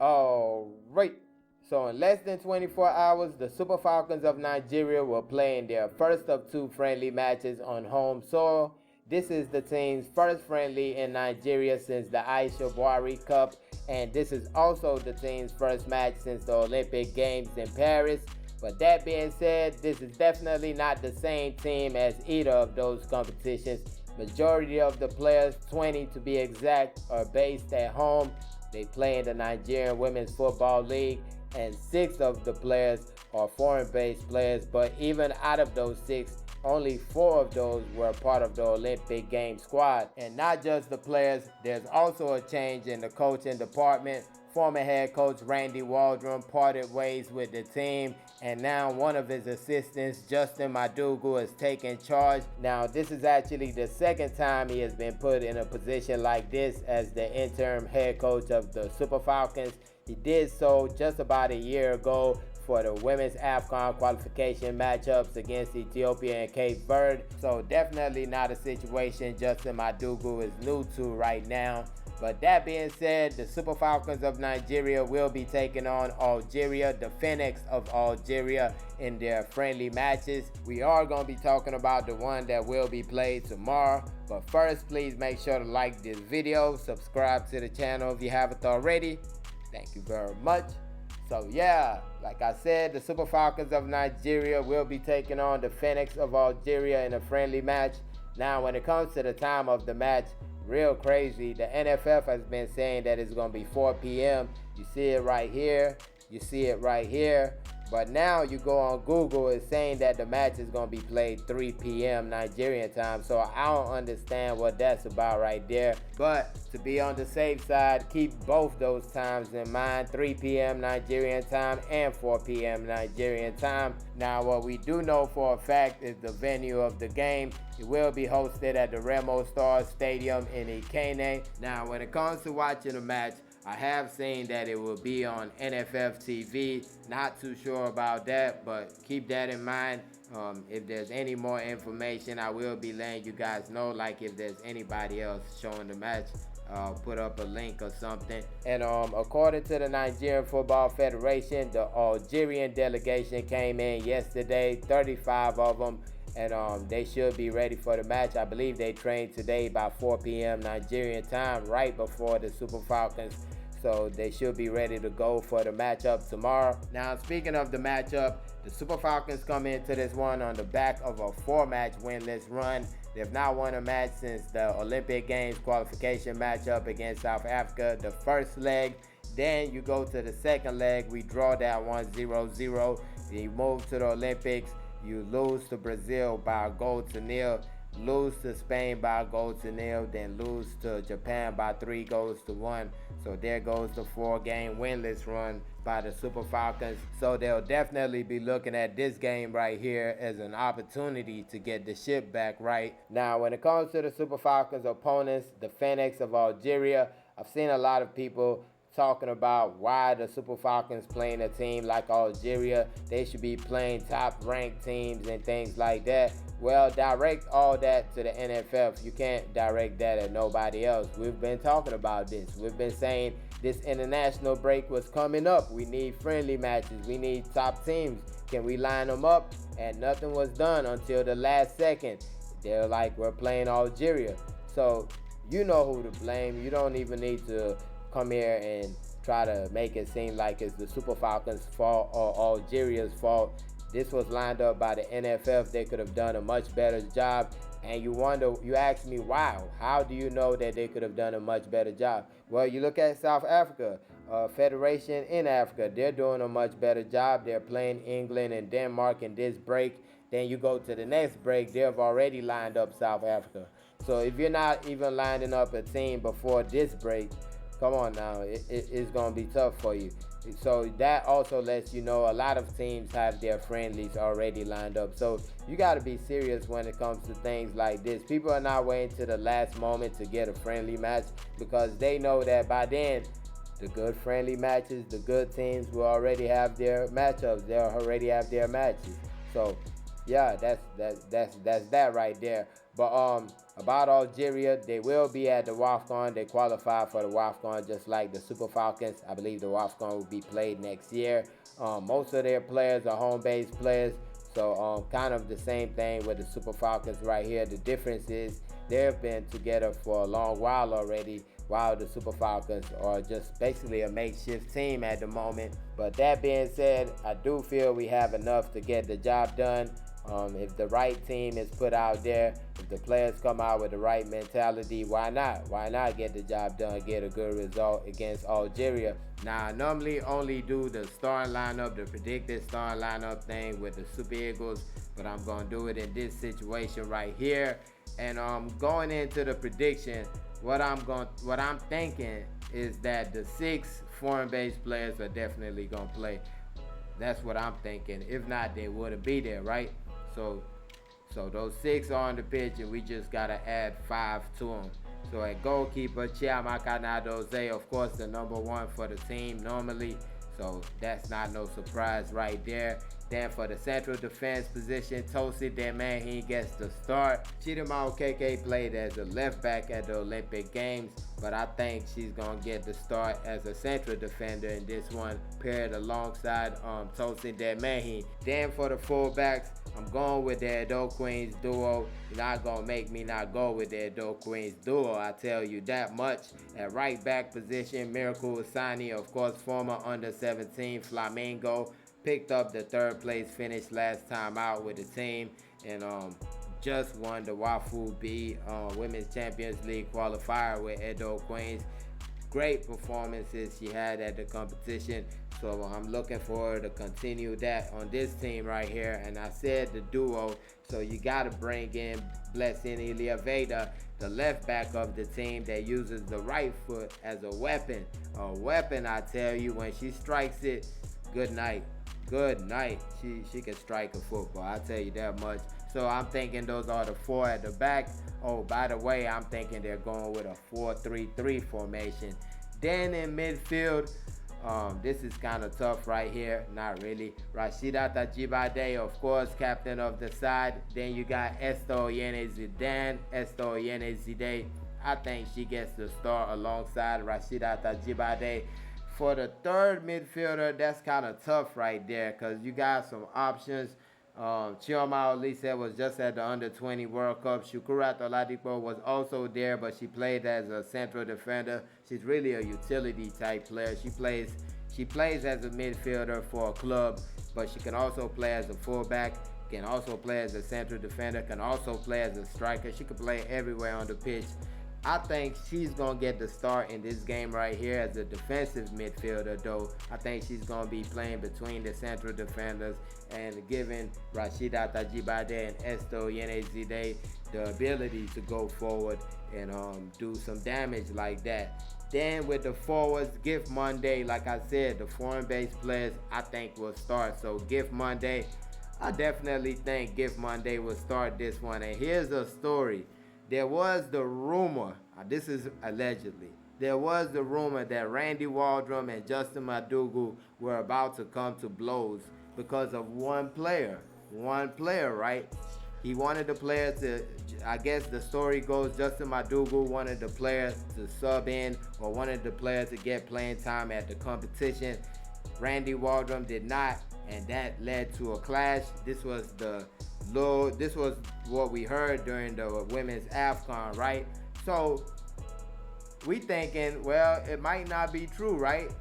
Alright, so in less than 24 hours, the Super Falcons of Nigeria will play in their first of two friendly matches on home soil. This is the team's first friendly in Nigeria since the Aisha Cup, and this is also the team's first match since the Olympic Games in Paris. But that being said, this is definitely not the same team as either of those competitions. Majority of the players, 20 to be exact, are based at home. They play in the Nigerian Women's Football League, and 6 of the players are foreign-based players. But even out of those 6, only 4 of those were part of the Olympic Games squad. And not just the players, there's also a change in the coaching department. Former head coach Randy Waldron parted ways with the team, and now one of his assistants, Justin Madugu, is taking charge. Now, this is actually the second time he has been put in a position like this as the interim head coach of the Super Falcons. He did so just about a year ago for the women's AFCON qualification matchups against Ethiopia and Cape Verde. So definitely not a situation Justin Madugu is new to right now. But that being said, the Super Falcons of Nigeria will be taking on Algeria, the Phoenix of Algeria, in their friendly matches. We are going to be talking about the one that will be played tomorrow. But first, please make sure to like this video, subscribe to the channel if you haven't already. Thank you very much. So yeah, like I said, the Super Falcons of Nigeria will be taking on the Phoenix of Algeria in a friendly match. Now, when it comes to the time of the match, real crazy. The NFF has been saying that it's going to be 4 p.m. You see it right here. You see it right here. But now you go on Google, it's saying that the match is going to be played 3 p.m. Nigerian time. So I don't understand what that's about right there. But to be on the safe side, keep both those times in mind, 3 p.m. Nigerian time and 4 p.m. Nigerian time. Now, what we do know for a fact is the venue of the game. It will be hosted at the Remo Stars Stadium in Ikene. Now, when it comes to watching the match, I have seen that it will be on NFF TV. Not too sure about that, but keep that in mind. If there's any more information, I will be letting you guys know. Like if there's anybody else showing the match, put up a link or something. And according to the Nigerian Football Federation, the Algerian delegation came in yesterday, 35 of them. And they should be ready for the match. I believe they trained today by 4 p.m. Nigerian time, right before the Super Falcons. So they should be ready to go for the matchup tomorrow. Now, speaking of the matchup, the Super Falcons come into this one on the back of a 4-match winless run. They've not won a match since the Olympic Games qualification matchup against South Africa, the first leg. Then you go to the second leg. We draw that 1-0-0. Then you move to the Olympics. You lose to Brazil by a goal to nil, lose to Spain by a goal to nil, then lose to Japan by 3 goals to 1. So there goes the 4-game winless run by the Super Falcons. So they'll definitely be looking at this game right here as an opportunity to get the ship back right. Now, when it comes to the Super Falcons opponents, the Phoenix of Algeria, I've seen a lot of people talking about why the Super Falcons playing a team like Algeria. They should be playing top-ranked teams and things like that. Well, direct all that to the NFF. You can't direct that at nobody else. We've been talking about this. We've been saying this international break was coming up. We need friendly matches. We need top teams. Can we line them up? And nothing was done until the last second. They're like, we're playing Algeria. So you know who to blame. You don't even need to come here and try to make it seem like it's the Super Falcons' fault or Algeria's fault. This was lined up by the NFF. They could have done a much better job. And you ask me, wow, how do you know that they could have done a much better job? Well, you look at South Africa, Federation in Africa. They're doing a much better job. They're playing England and Denmark in this break. Then you go to the next break, they've already lined up South Africa. So if you're not even lining up a team before this break, come on now, it's going to be tough for you. So that also lets you know a lot of teams have their friendlies already lined up. So you got to be serious when it comes to things like this. People are not waiting to the last moment to get a friendly match because they know that by then the good friendly matches, the good teams will already have their matchups. They'll already have their matches. So yeah, that's that right there. But about Algeria, they will be at the WAFCON. They qualified for the WAFCON just like the Super Falcons. I believe the WAFCON will be played next year. Most of their players are home-based players, so kind of the same thing with the Super Falcons right here. The difference is they've been together for a long while already, while the Super Falcons are just basically a makeshift team at the moment. But that being said, I do feel we have enough to get the job done. If the right team is put out there, if the players come out with the right mentality, why not? Why not get the job done, get a good result against Algeria? Now, I normally only do the starting lineup, the predicted starting lineup thing with the Super Eagles, but I'm going to do it in this situation right here. And going into the prediction, what I'm thinking is that the 6 foreign-based players are definitely going to play. That's what I'm thinking. If not, they wouldn't be there, right? So those 6 are on the pitch, and we just gotta add 5 to them. So at goalkeeper, Chiamaka Nadoze, of course, the number 1 for the team normally. So that's not no surprise right there. Then for the central defense position, Tosi Demehi gets the start. Chidima Okeke played as a left back at the Olympic Games, but I think she's going to get the start as a central defender in this one, paired alongside Tosi Demehi. Then for the fullbacks, I'm going with the Edo Queens duo. You're not going to make me not go with the Edo Queens duo, I tell you that much. At right back position, Miracle Asani, of course, former under-17 Flamengo, picked up the 3rd place finish last time out with the team, and just won the Wafu B Women's Champions League qualifier with Edo Queens. Great performances she had at the competition, so I'm looking forward to continue that on this team right here. And I said the duo, so you got to bring in Blessing Iliaveda, the left back of the team that uses the right foot as a weapon. A weapon, I tell you, when she strikes it, good night. Good night. She can strike a football, I'll tell you that much. So I'm thinking those are the 4 at the back. Oh, by the way, I'm thinking they're going with a 4-3-3 formation. Then in midfield, this is kind of tough right here. Not really. Rashida Tajibade, of course, captain of the side. Then you got Esto Yene Zidane. Esto Yene Zidane, I think she gets the start alongside Rashida Tajibade. For the 3rd midfielder, that's kind of tough right there because you got some options. Chioma Olise was just at the Under-20 World Cup. Shukura Oladipo was also there, but she played as a central defender. She's really a utility type player. She plays as a midfielder for a club, but she can also play as a fullback, can also play as a central defender, can also play as a striker. She can play everywhere on the pitch. I think she's going to get the start in this game right here as a defensive midfielder, though. I think she's going to be playing between the central defenders and giving Rashida Tajibade and Esto Yenezide the ability to go forward and do some damage like that. Then with the forwards, Gift Monday, like I said, the foreign-based players I think will start. So Gift Monday, I definitely think Gift Monday will start this one. And here's a story. There was the rumor, this is allegedly, there was the rumor that Randy Waldrum and Justin Madugu were about to come to blows because of one player, right? He wanted the player to, I guess the story goes, Justin Madugu wanted the player to sub in or wanted the player to get playing time at the competition. Randy Waldrum did not, and that led to a clash. This was what we heard during the women's AFCON, right? So we thinking, well, it might not be true, right?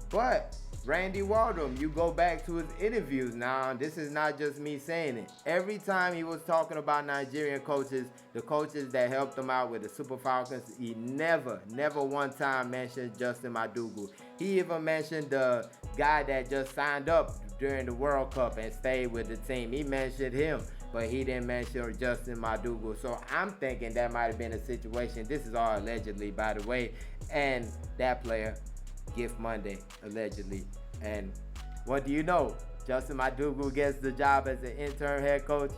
But Randy Waldrum, you go back to his interviews now, and this is not just me saying it. Every time he was talking about Nigerian coaches, the coaches that helped him out with the Super Falcons, he never one time mentioned Justin Madugu. He even mentioned the guy that just signed up during the World Cup and stayed with the team. He mentioned him, but he didn't mention Justin Madugu. So I'm thinking that might have been a situation. This is all allegedly, by the way. And that player, Gift Monday, allegedly. And what do you know? Justin Madugu gets the job as an interim head coach.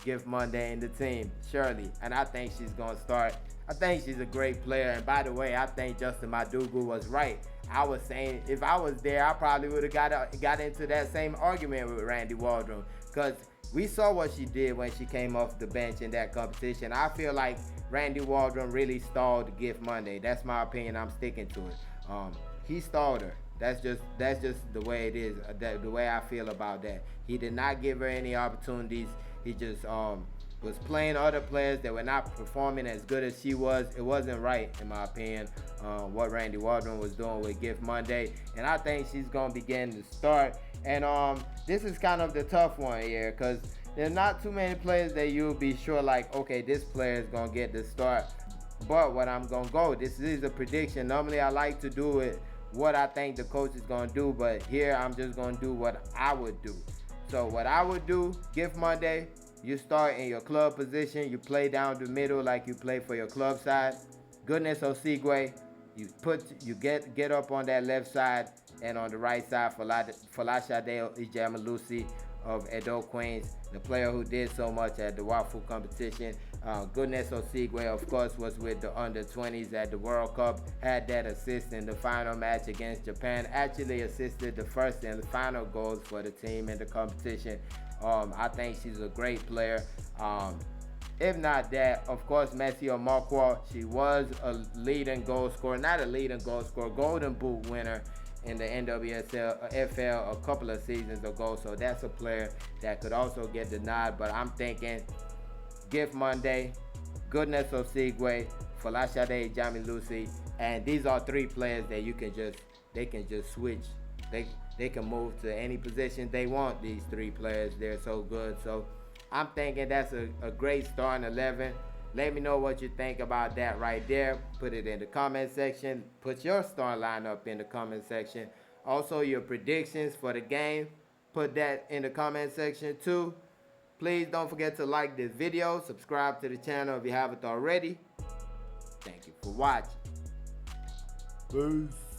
Gift Monday in the team, surely. And I think she's going to start. I think she's a great player. And by the way, I think Justin Madugu was right. I was saying if I was there, I probably would have got into that same argument with Randy Waldrum. Because we saw what she did when she came off the bench in that competition. I feel like Randy Waldron really stalled Gift Monday. That's my opinion. I'm sticking to it. He stalled her. That's just the way it is. The way I feel about that. He did not give her any opportunities. He just was playing other players that were not performing as good as she was. It wasn't right, in my opinion, what Randy Waldron was doing with Gift Monday. And I think she's going to begin to start. And this is kind of the tough one here, because there's not too many players that you'll be sure like, okay, this player is going to get the start. But what I'm going to go, this is a prediction. Normally I like to do it what I think the coach is going to do, but here I'm just going to do what I would do. So what I would do, Gift Monday, you start in your club position. You play down the middle like you play for your club side. Goodness Osigwe, you get up on that left side, and on the right side, Falashade Ijamalusi of Edo Queens, the player who did so much at the Wafu competition. Goodness Osigwe, of course, was with the under-20s at the World Cup, had that assist in the final match against Japan, actually assisted the first and the final goals for the team in the competition. I think she's a great player. If not that, of course, Messi Omakwa, she was a leading goal scorer, not a leading goal scorer, Golden Boot winner in the NWSL a couple of seasons ago. So that's a player that could also get the nod. But I'm thinking Gift Monday, Goodness Osigwe, Falashade Jamilusi, and these are three players that they can just switch. They can move to any position they want. These three players, they're so good. So I'm thinking that's a great starting 11. Let me know what you think about that right there. Put it in the comment section. Put your starting lineup in the comment section. Also, your predictions for the game, put that in the comment section too. Please don't forget to like this video. Subscribe to the channel if you haven't already. Thank you for watching. Peace.